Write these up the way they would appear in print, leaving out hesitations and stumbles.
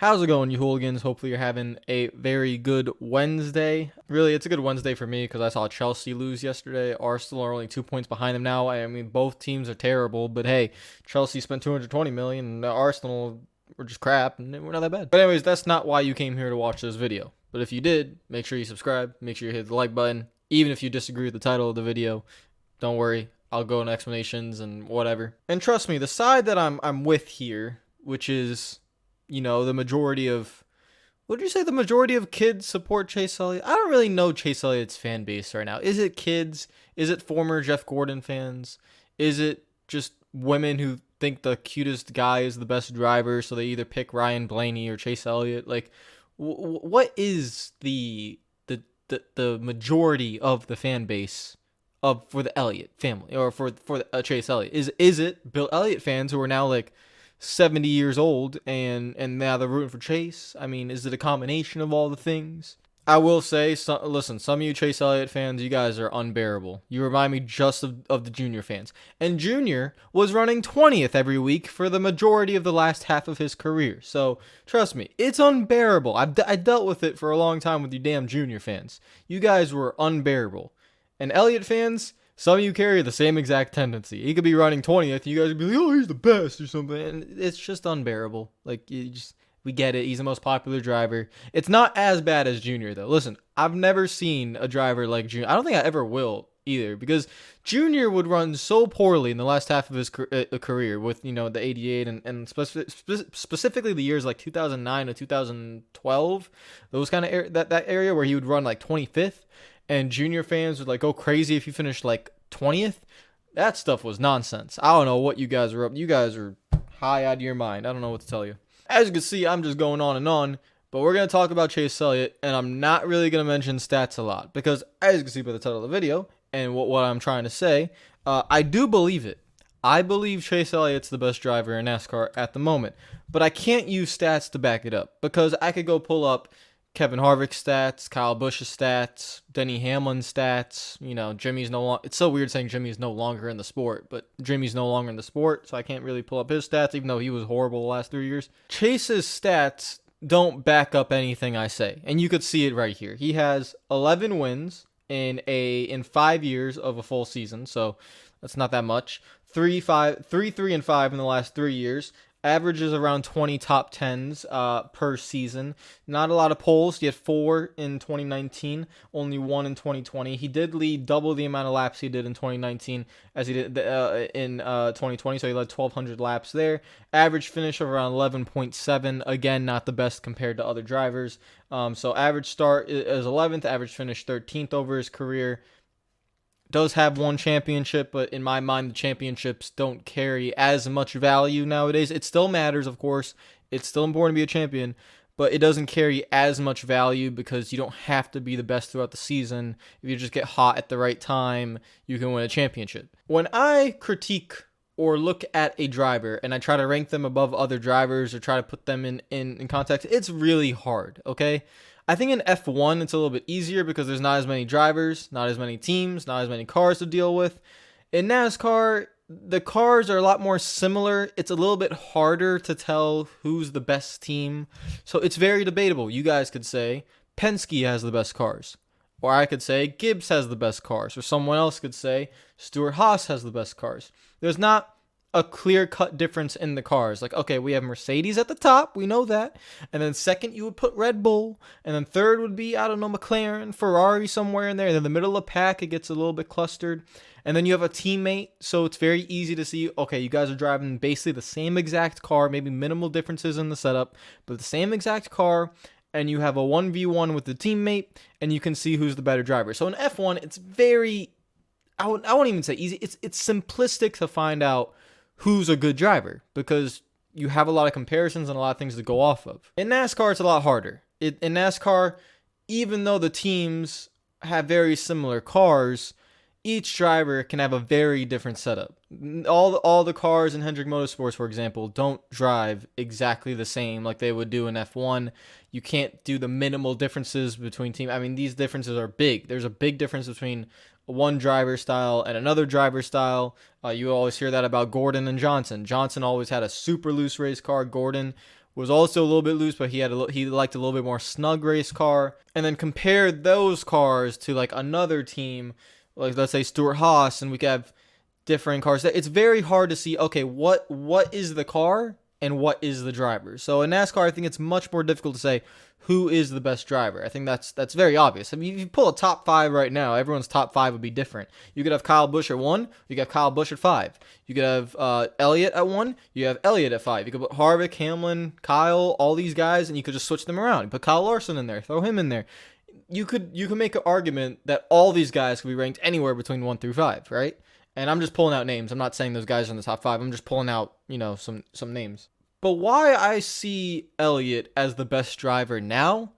How's it going, you hooligans? Hopefully you're having a very good Wednesday. Really, it's a good Wednesday for me because I saw Chelsea lose yesterday. Arsenal are only 2 points behind them now. I mean, both teams are terrible, but hey, Chelsea spent 220 million and Arsenal were just crap and we're not that bad. But anyways, that's not why you came here to watch this video. But if you did, make sure you subscribe. Make sure you hit the like button. Even if you disagree with the title of the video, don't worry. I'll go into explanations and whatever. And trust me, the side that I'm with here, which is the majority of, would you say the majority of kids support Chase Elliott? I don't really know Chase Elliott's fan base right now. Is it kids? Is it former Jeff Gordon fans? Is it just women who think the cutest guy is the best driver, so they either pick Ryan Blaney or Chase Elliott? Like, what is the majority of the fan base for the Elliott family or for Chase Elliott? Is it Bill Elliott fans who are now like 70 years old and now they're rooting for Chase? I mean, is it a combination of all the things? I will say, listen, some of you Chase Elliott fans, you guys are unbearable. You remind me just of the Junior fans. And Junior was running 20th every week for the majority of the last half of his career. So, trust me, it's unbearable. I dealt with it for a long time with you damn Junior fans. You guys were unbearable. And Elliott fans, some of you carry the same exact tendency. He could be running 20th, and you guys would be like, oh, he's the best or something. And it's just unbearable. Like, we get it. He's the most popular driver. It's not as bad as Junior, though. Listen, I've never seen a driver like Junior. I don't think I ever will either, because Junior would run so poorly in the last half of his career with, the 88 and specifically the years like 2009 to 2012, those kind of that area where he would run like 25th. And Junior fans would like go crazy if you finished like 20th. That stuff was nonsense. I don't know what you guys are up. You guys are high out of your mind. I don't know what to tell you. As you can see, I'm just going on and on. But we're going to talk about Chase Elliott. And I'm not really going to mention stats a lot. Because as you can see by the title of the video and what I'm trying to say, I do believe it. I believe Chase Elliott's the best driver in NASCAR at the moment. But I can't use stats to back it up. Because I could go pull up Kevin Harvick's stats, Kyle Busch's stats, Denny Hamlin's stats. Jimmy's no longer. It's so weird saying Jimmy's no longer in the sport, but Jimmy's no longer in the sport, so I can't really pull up his stats, even though he was horrible the last 3 years. Chase's stats don't back up anything I say, and you could see it right here. He has 11 wins in 5 years of a full season, so that's not that much. 3, 3, and 5 in the last 3 years. Averages around 20 top 10s per season. Not a lot of poles. He had 4 in 2019, only 1 in 2020. He did lead double the amount of laps he did in 2019 as he did in 2020, so he led 1,200 laps there. Average finish of around 11.7. Again, not the best compared to other drivers. So average start is 11th, average finish 13th over his career. Does have one championship, but in my mind, the championships don't carry as much value nowadays. It still matters, of course. It's still important to be a champion, but it doesn't carry as much value because you don't have to be the best throughout the season. If you just get hot at the right time, you can win a championship. When I critique or look at a driver and I try to rank them above other drivers or try to put them in context, it's really hard, okay? I think in F1 it's a little bit easier because there's not as many drivers, not as many teams, not as many cars to deal with. In NASCAR, the cars are a lot more similar. It's a little bit harder to tell who's the best team. So it's very debatable. You guys could say Penske has the best cars. Or I could say Gibbs has the best cars. Or someone else could say Stewart-Haas has the best cars. There's not a clear-cut difference in the cars. Like, okay, we have Mercedes at the top. We know that. And then second, you would put Red Bull. And then third would be, I don't know, McLaren, Ferrari somewhere in there. And then the middle of the pack, it gets a little bit clustered. And then you have a teammate. So it's very easy to see, okay, you guys are driving basically the same exact car. Maybe minimal differences in the setup. But the same exact car. And you have a 1v1 with the teammate. And you can see who's the better driver. So in F1, it's very, I won't even say easy. It's simplistic to find out who's a good driver because you have a lot of comparisons and a lot of things to go off of. In NASCAR, it's a lot harder. In NASCAR, even though the teams have very similar cars, each driver can have a very different setup. All the cars in Hendrick Motorsports, for example, don't drive exactly the same like they would do in F1. You can't do the minimal differences between teams. I mean, these differences are big. There's a big difference between one driver style and another driver style. You always hear that about Gordon and Johnson. Johnson always had a super loose race car. Gordon was also a little bit loose, but he liked a little bit more snug race car. And then compare those cars to like another team, like let's say Stuart Haas, and we could have different cars. It's very hard to see, okay, what is the car and what is the driver. So in NASCAR, I think it's much more difficult to say who is the best driver. I think that's very obvious. I mean, if you pull a top 5 right now, everyone's top 5 would be different. You could have Kyle Busch at 1, you could have Kyle Busch at 5. You could have Elliott at 1, you have Elliott at 5. You could put Harvick, Hamlin, Kyle, all these guys, and you could just switch them around. You put Kyle Larson in there, throw him in there. You could make an argument that all these guys could be ranked anywhere between 1 through 5, right? And I'm just pulling out names. I'm not saying those guys are in the top 5. I'm just pulling out, some names. But why I see Elliott as the best driver now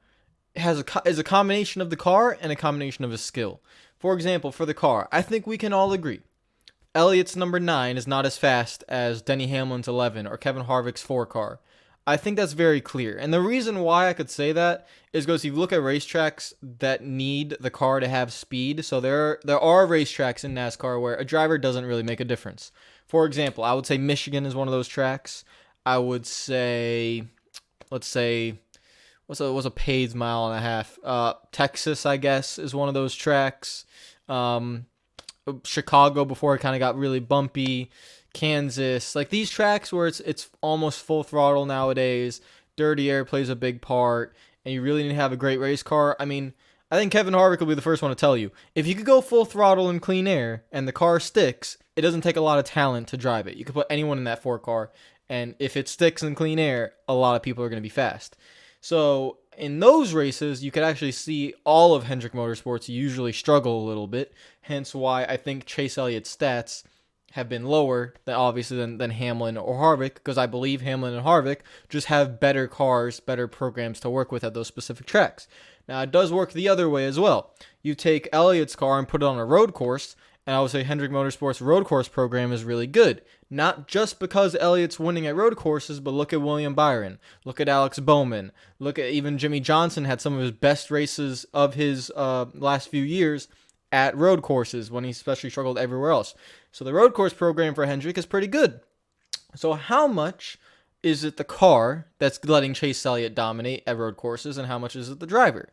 is a combination of the car and a combination of his skill. For example, for the car, I think we can all agree Elliott's number 9 is not as fast as Denny Hamlin's 11 or Kevin Harvick's 4 car. I think that's very clear. And the reason why I could say that is because if you look at racetracks that need the car to have speed, so there are racetracks in NASCAR where a driver doesn't really make a difference. For example, I would say Michigan is one of those tracks. I would say, let's say, what's a paved mile and a half? Texas, I guess, is one of those tracks. Chicago before it kind of got really bumpy. Kansas, like these tracks where it's almost full throttle nowadays. Dirty air plays a big part, and you really need to have a great race car. I mean, I think Kevin Harvick will be the first one to tell you, if you could go full throttle in clean air and the car sticks, it doesn't take a lot of talent to drive it. You could put anyone in that 4 car, and if it sticks in clean air, a lot of people are going to be fast. So in those races, you could actually see all of Hendrick Motorsports usually struggle a little bit, hence why I think Chase Elliott's stats have been lower than Hamlin or Harvick, because I believe Hamlin and Harvick just have better cars, better programs to work with at those specific tracks. Now, it does work the other way as well. You take Elliott's car and put it on a road course, and I would say Hendrick Motorsports' road course program is really good. Not just because Elliott's winning at road courses, but look at William Byron. Look at Alex Bowman. Look at even Jimmy Johnson had some of his best races of his last few years at road courses when he especially struggled everywhere else. So the road course program for Hendrick is pretty good. So how much is it the car that's letting Chase Elliott dominate at road courses, and how much is it the driver?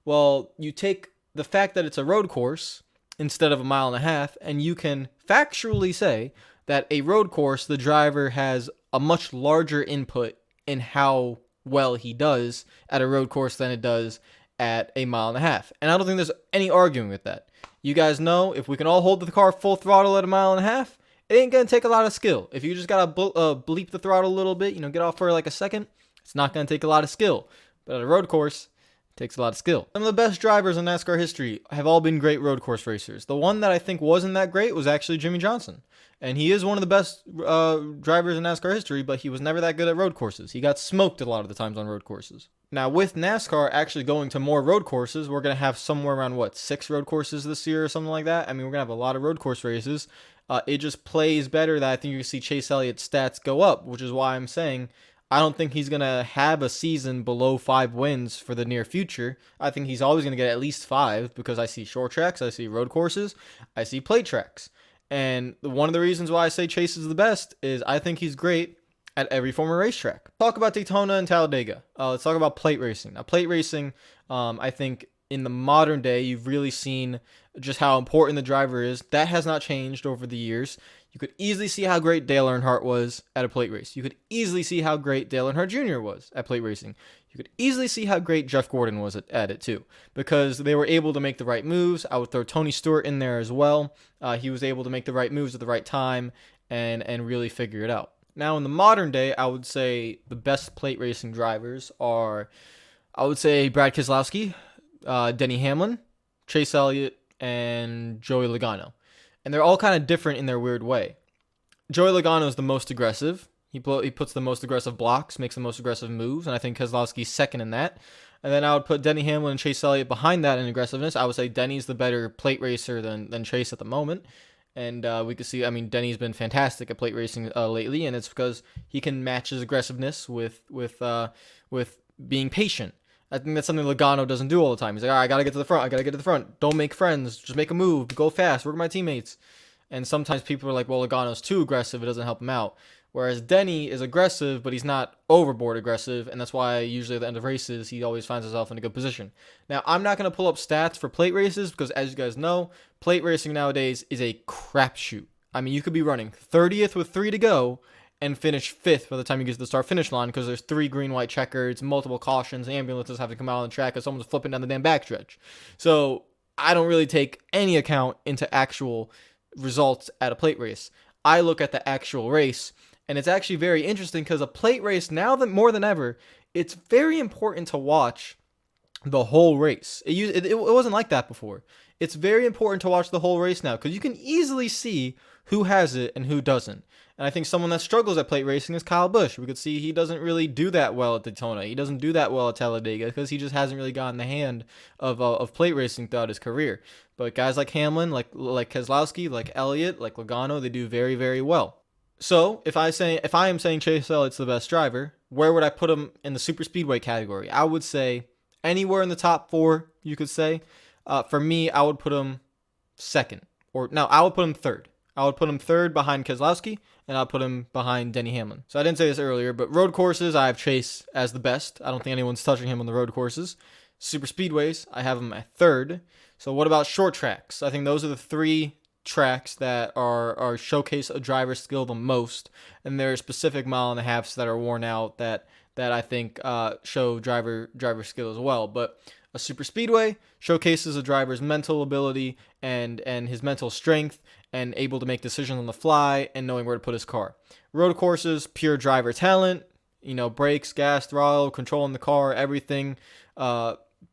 Well, you take the fact that it's a road course instead of a mile and a half, and you can factually say that a road course, the driver has a much larger input in how well he does at a road course than it does at a mile and a half. And I don't think there's any arguing with that. You guys know, if we can all hold the car full throttle at a mile and a half, it ain't going to take a lot of skill. If you just got to bleep the throttle a little bit, get off for like a second, it's not going to take a lot of skill. But at a road course, it takes a lot of skill. Some of the best drivers in NASCAR history have all been great road course racers. The one that I think wasn't that great was actually Jimmy Johnson. And he is one of the best drivers in NASCAR history, but he was never that good at road courses. He got smoked a lot of the times on road courses. Now, with NASCAR actually going to more road courses, we're going to have somewhere around, 6 road courses this year or something like that? I mean, we're going to have a lot of road course races. It just plays better that I think you see Chase Elliott's stats go up, which is why I'm saying I don't think he's going to have a season below 5 wins for the near future. I think he's always going to get at least 5 because I see short tracks, I see road courses, I see plate tracks. And one of the reasons why I say Chase is the best is I think he's great at every form of racetrack. Talk about Daytona and Talladega. Let's talk about plate racing. Now, plate racing, I think in the modern day, you've really seen just how important the driver is. That has not changed over the years. You could easily see how great Dale Earnhardt was at a plate race. You could easily see how great Dale Earnhardt Jr. was at plate racing. You could easily see how great Jeff Gordon was at it too, because they were able to make the right moves. I would throw Tony Stewart in there as well. He was able to make the right moves at the right time and really figure it out. Now, in the modern day, I would say the best plate racing drivers are, I would say, Brad Keselowski, Denny Hamlin, Chase Elliott, and Joey Logano. And they're all kind of different in their weird way. Joey Logano is the most aggressive. He puts the most aggressive blocks, makes the most aggressive moves, and I think Keselowski's second in that. And then I would put Denny Hamlin and Chase Elliott behind that in aggressiveness. I would say Denny's the better plate racer than Chase at the moment. And we could see, Denny's been fantastic at plate racing lately, and it's because he can match his aggressiveness with being patient. I think that's something Logano doesn't do all the time. He's like, all right, I got to get to the front. Don't make friends. Just make a move. Go fast. Work with my teammates. And sometimes people are like, well, Logano's too aggressive. It doesn't help him out. Whereas Denny is aggressive, but he's not overboard aggressive, and that's why usually at the end of races, he always finds himself in a good position. Now, I'm not going to pull up stats for plate races because, as you guys know, plate racing nowadays is a crapshoot. I mean, you could be running 30th with 3 to go and finish 5th by the time you get to the start-finish line because there's 3 green-white checkers, multiple cautions, ambulances have to come out on the track because someone's flipping down the damn backstretch. So I don't really take any account into actual results at a plate race. I look at the actual race, and it's actually very interesting because a plate race, now that more than ever, it's very important to watch the whole race. It wasn't like that before. It's very important to watch the whole race now because you can easily see who has it and who doesn't. And I think someone that struggles at plate racing is Kyle Busch. We could see he doesn't really do that well at Daytona. He doesn't do that well at Talladega because he just hasn't really gotten the hand of plate racing throughout his career. But guys like Hamlin, like Keselowski, like Elliott, like Logano, they do very, very well. So if I am saying Chase Elliott's the best driver, where would I put him in the super speedway category? I would say anywhere in the top 4, you could say. For me, I would put him second. I would put him third. I would put him third behind Keselowski, and I'll put him behind Denny Hamlin. So I didn't say this earlier, but road courses, I have Chase as the best. I don't think anyone's touching him on the road courses. Super speedways, I have him at third. So what about short tracks? I think those are the 3 tracks that are showcase a driver's skill the most, and there are specific mile and a halves that are worn out that I think show driver skill as well. But a super speedway showcases a driver's mental ability and his mental strength and able to make decisions on the fly and knowing where to put his car. Road courses, pure driver talent, brakes, gas, throttle, controlling the car, everything,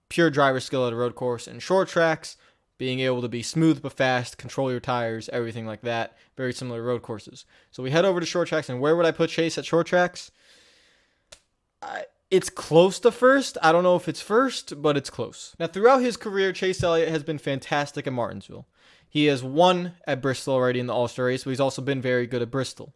pure driver skill at a road course. And short tracks, being able to be smooth but fast, control your tires, everything like that. Very similar to road courses. So we head over to short tracks, and where would I put Chase at short tracks? It's close to first. I don't know if it's first, but it's close. Now, throughout his career, Chase Elliott has been fantastic at Martinsville. He has won at Bristol already in the All-Star race, but he's also been very good at Bristol.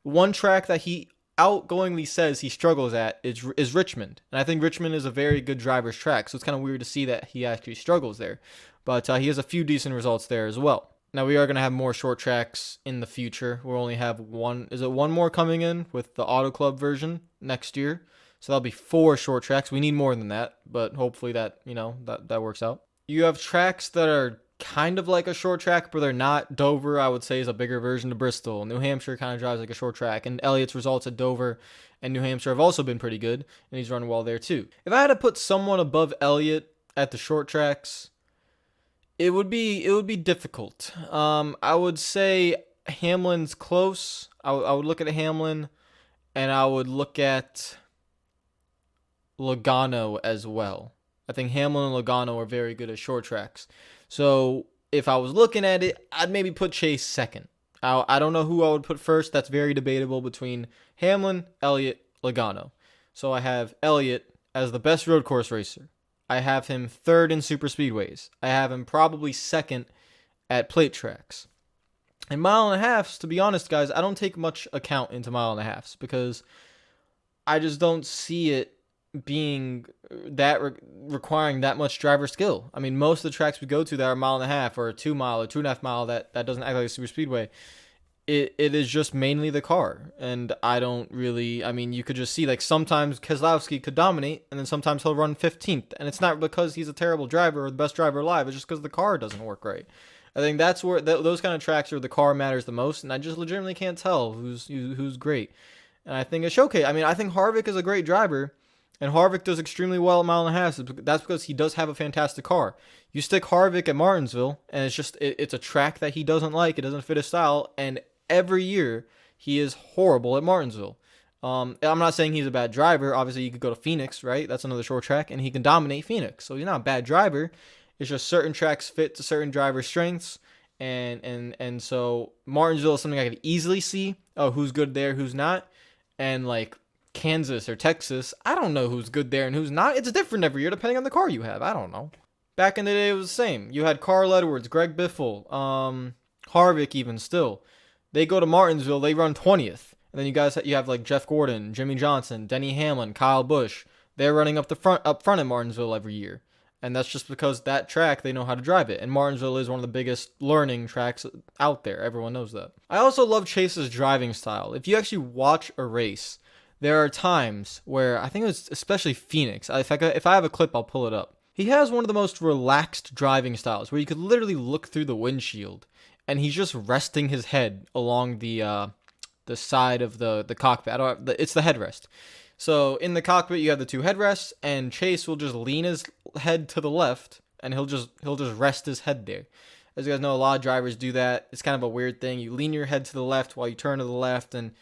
One track that he outgoingly says he struggles at is Richmond. And I think Richmond is a very good driver's track, so it's kind of weird to see that he actually struggles there. But he has a few decent results there as well. Now, we are going to have more short tracks in the future. We'll only have one more coming in with the Auto Club version next year? So that'll be 4 short tracks. We need more than that, but hopefully that works out. You have tracks that are kind of like a short track, but they're not. Dover, I would say, is a bigger version of Bristol. New Hampshire kind of drives like a short track, and Elliott's results at Dover and New Hampshire have also been pretty good, and he's running well there too. If I had to put someone above Elliott at the short tracks, it would be difficult. I would say Hamlin's close. I would look at Hamlin, and I would look at Logano as well. I think Hamlin and Logano are very good at short tracks. So if I was looking at it, I'd maybe put Chase second. I don't know who I would put first. That's very debatable between Hamlin, Elliott, Logano. So I have Elliott as the best road course racer. I have him third in super speedways. I have him probably second at plate tracks. And mile and a halves, to be honest, guys, I don't take much account into mile and a halves because I just don't see it being that requiring that much driver skill. I mean, most of the tracks we go to that are mile and a half or 2 mile or 2.5 mile that doesn't act like a super speedway, it is just mainly the car. And I don't really, I mean, you could just see like sometimes Keselowski could dominate and then sometimes he'll run 15th. And it's not because he's a terrible driver or the best driver alive. It's just because the car doesn't work right. I think that's where those kind of tracks where the car matters the most. And I just legitimately can't tell who's great. And I think a showcase, I mean, I think Harvick is a great driver. And Harvick does extremely well at mile and a half. That's because he does have a fantastic car. You stick Harvick at Martinsville, and it's a track that he doesn't like. It doesn't fit his style. And every year, he is horrible at Martinsville. I'm not saying he's a bad driver. Obviously, you could go to Phoenix, right? That's another short track, and he can dominate Phoenix. So he's not a bad driver. It's just certain tracks fit to certain driver strengths. And so Martinsville is something I could easily see. Oh, who's good there, who's not. And like Kansas or Texas, I don't know who's good there and who's not. It's different every year depending on the car you have. I don't know. Back in the day, it was the same. You had Carl Edwards, Greg Biffle, Harvick even still. They go to Martinsville, they run 20th. And then you have like Jeff Gordon, Jimmy Johnson, Denny Hamlin, Kyle Busch. They're running up front at Martinsville every year. And that's just because that track, they know how to drive it. And Martinsville is one of the biggest learning tracks out there. Everyone knows that. I also love Chase's driving style. If you actually watch a race, there are times where, I think it was especially Phoenix. If I have a clip, I'll pull it up. He has one of the most relaxed driving styles where you could literally look through the windshield and he's just resting his head along the side of the cockpit. It's the headrest. So in the cockpit, you have the two headrests, and Chase will just lean his head to the left, and he'll just rest his head there. As you guys know, a lot of drivers do that. It's kind of a weird thing. You lean your head to the left while you turn to the left, and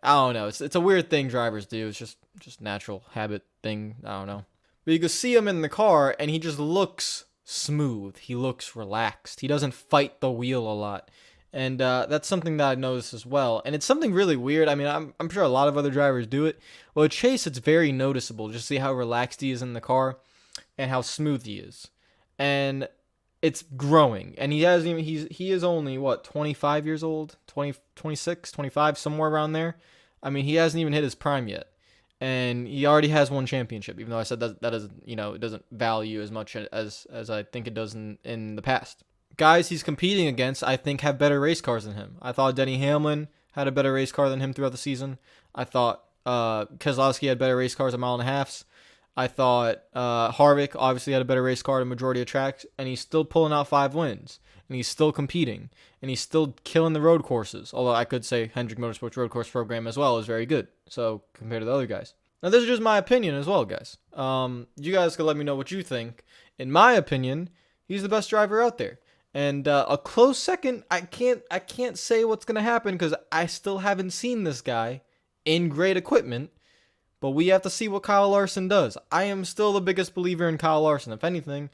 I don't know. It's a weird thing drivers do. It's just natural habit thing. I don't know. But you can see him in the car, and he just looks smooth. He looks relaxed. He doesn't fight the wheel a lot. And that's something that I noticed as well. And it's something really weird. I mean, I'm sure a lot of other drivers do it. Well, with Chase, it's very noticeable. Just see how relaxed he is in the car and how smooth he is. And it's growing. And he is only, 25 years old? 20, 26, 25, somewhere around there. I mean, he hasn't even hit his prime yet. And he already has one championship, even though I said that doesn't, it doesn't value as much as I think it does in the past. Guys he's competing against, I think, have better race cars than him. I thought Denny Hamlin had a better race car than him throughout the season. I thought Keselowski had better race cars at mile and a halfs. I thought Harvick obviously had a better race car at a majority of tracks, and he's still pulling out 5 wins, and he's still competing, and he's still killing the road courses. Although I could say Hendrick Motorsports road course program as well is very good, so compared to the other guys. Now this is just my opinion as well, guys. You guys can let me know what you think. In my opinion, he's the best driver out there. And a close second, I can't say what's going to happen because I still haven't seen this guy in great equipment. But we have to see what Kyle Larson does. I am still the biggest believer in Kyle Larson. If anything,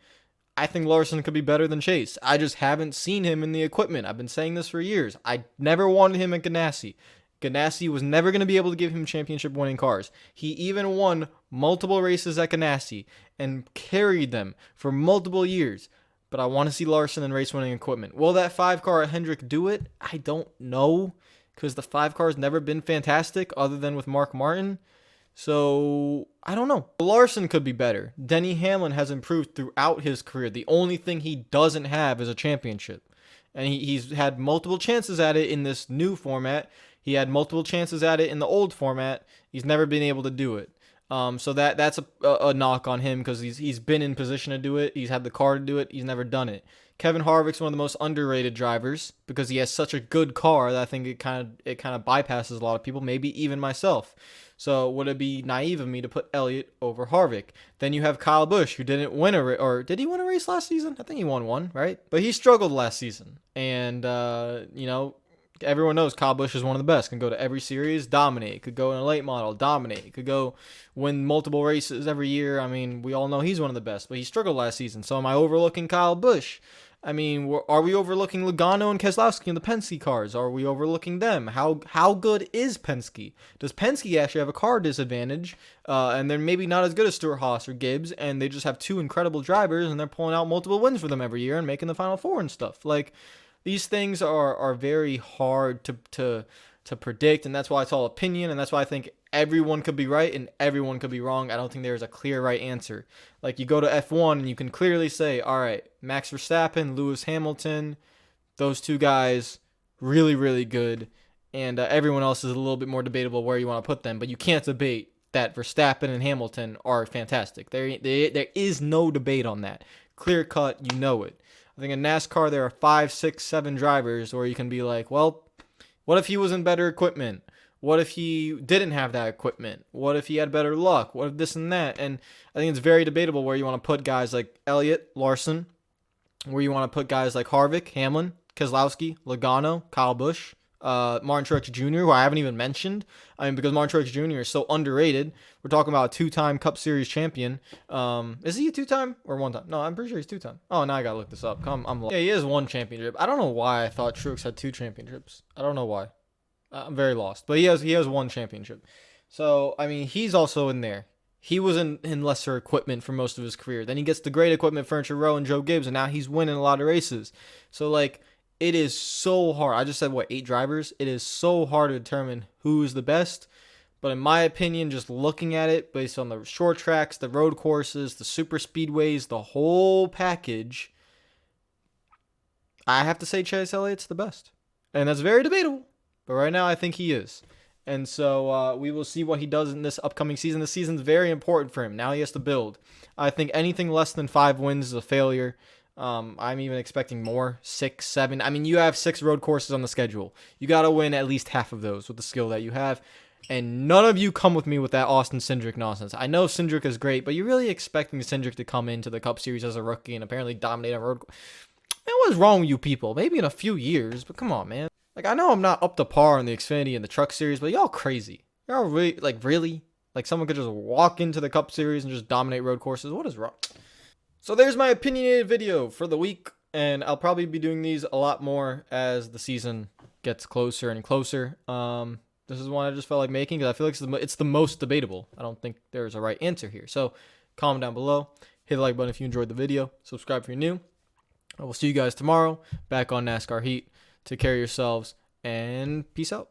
I think Larson could be better than Chase. I just haven't seen him in the equipment. I've been saying this for years. I never wanted him at Ganassi. Ganassi was never going to be able to give him championship winning cars. He even won multiple races at Ganassi and carried them for multiple years. But I want to see Larson in race-winning equipment. Will that 5 car at Hendrick do it? I don't know, because the 5 car has never been fantastic other than with Mark Martin. So, I don't know. Larson could be better. Denny Hamlin has improved throughout his career. The only thing he doesn't have is a championship. And he's had multiple chances at it in this new format. He had multiple chances at it in the old format. He's never been able to do it. So that's a knock on him because he's been in position to do it. He's had the car to do it. He's never done it. Kevin Harvick's one of the most underrated drivers because he has such a good car that I think it kind of bypasses a lot of people, maybe even myself. So would it be naive of me to put Elliott over Harvick? Then you have Kyle Busch, who didn't win or did he win a race last season? I think he won one, right? But he struggled last season, and everyone knows Kyle Busch is one of the best. Can go to every series, dominate. Could go in a late model, dominate. Could go win multiple races every year. I mean, we all know he's one of the best, but he struggled last season. So am I overlooking Kyle Busch? I mean, are we overlooking Logano and Keselowski in the Penske cars? Are we overlooking them? How good is Penske? Does Penske actually have a car disadvantage? And they're maybe not as good as Stewart-Haas or Gibbs, and they just have 2 incredible drivers, and they're pulling out multiple wins for them every year and making the Final Four and stuff. Like, these things are very hard to predict, and that's why it's all opinion, and that's why I think everyone could be right and everyone could be wrong. I don't think there's a clear right answer. Like, you go to F1 and you can clearly say, all right, Max Verstappen, Lewis Hamilton, those 2 guys, really, really good, and everyone else is a little bit more debatable where you want to put them, but you can't debate that Verstappen and Hamilton are fantastic. There is no debate on that. Clear cut, you know it. I think in NASCAR there are 5, 6, 7 drivers where you can be like, well, what if he was in better equipment? What if he didn't have that equipment? What if he had better luck? What if this and that? And I think it's very debatable where you want to put guys like Elliott, Larson, where you want to put guys like Harvick, Hamlin, Keselowski, Logano, Kyle Busch, Martin Truex Jr., who I haven't even mentioned. I mean, because Martin Truex Jr. is so underrated. We're talking about a 2-time Cup Series champion. Is he a 2-time or 1-time? No, I'm pretty sure he's 2-time. Oh, now I gotta look this up. Yeah, he has 1 championship. I don't know why I thought Truex had 2 championships. I don't know why. I'm very lost. But he has 1 championship. So, I mean, he's also in there. He was in lesser equipment for most of his career. Then he gets the great equipment, Furniture Row and Joe Gibbs, and now he's winning a lot of races. So, like, it is so hard. I just said, 8 drivers? It is so hard to determine who's the best. But in my opinion, just looking at it based on the short tracks, the road courses, the super speedways, the whole package, I have to say Chase Elliott's the best. And that's very debatable. But right now, I think he is. And so we will see what he does in this upcoming season. This season's very important for him. Now he has to build. I think anything less than 5 wins is a failure. I'm even expecting more, 6, 7. I mean, you have 6 road courses on the schedule. You got to win at least half of those with the skill that you have. And none of you come with me with that Austin Cindric nonsense. I know Cindric is great, but you're really expecting Cindric to come into the Cup Series as a rookie and apparently dominate a road. Man, what is wrong with you people? Maybe in a few years, but come on, man. Like, I know I'm not up to par in the Xfinity and the Truck Series, but y'all crazy. Y'all really, really? Like, someone could just walk into the Cup Series and just dominate road courses? What is wrong? So there's my opinionated video for the week, and I'll probably be doing these a lot more as the season gets closer and closer. This is one I just felt like making because I feel like it's the most debatable. I don't think there's a right answer here. So comment down below. Hit the like button if you enjoyed the video. Subscribe if you're new. I will see you guys tomorrow back on NASCAR Heat. Take care of yourselves and peace out.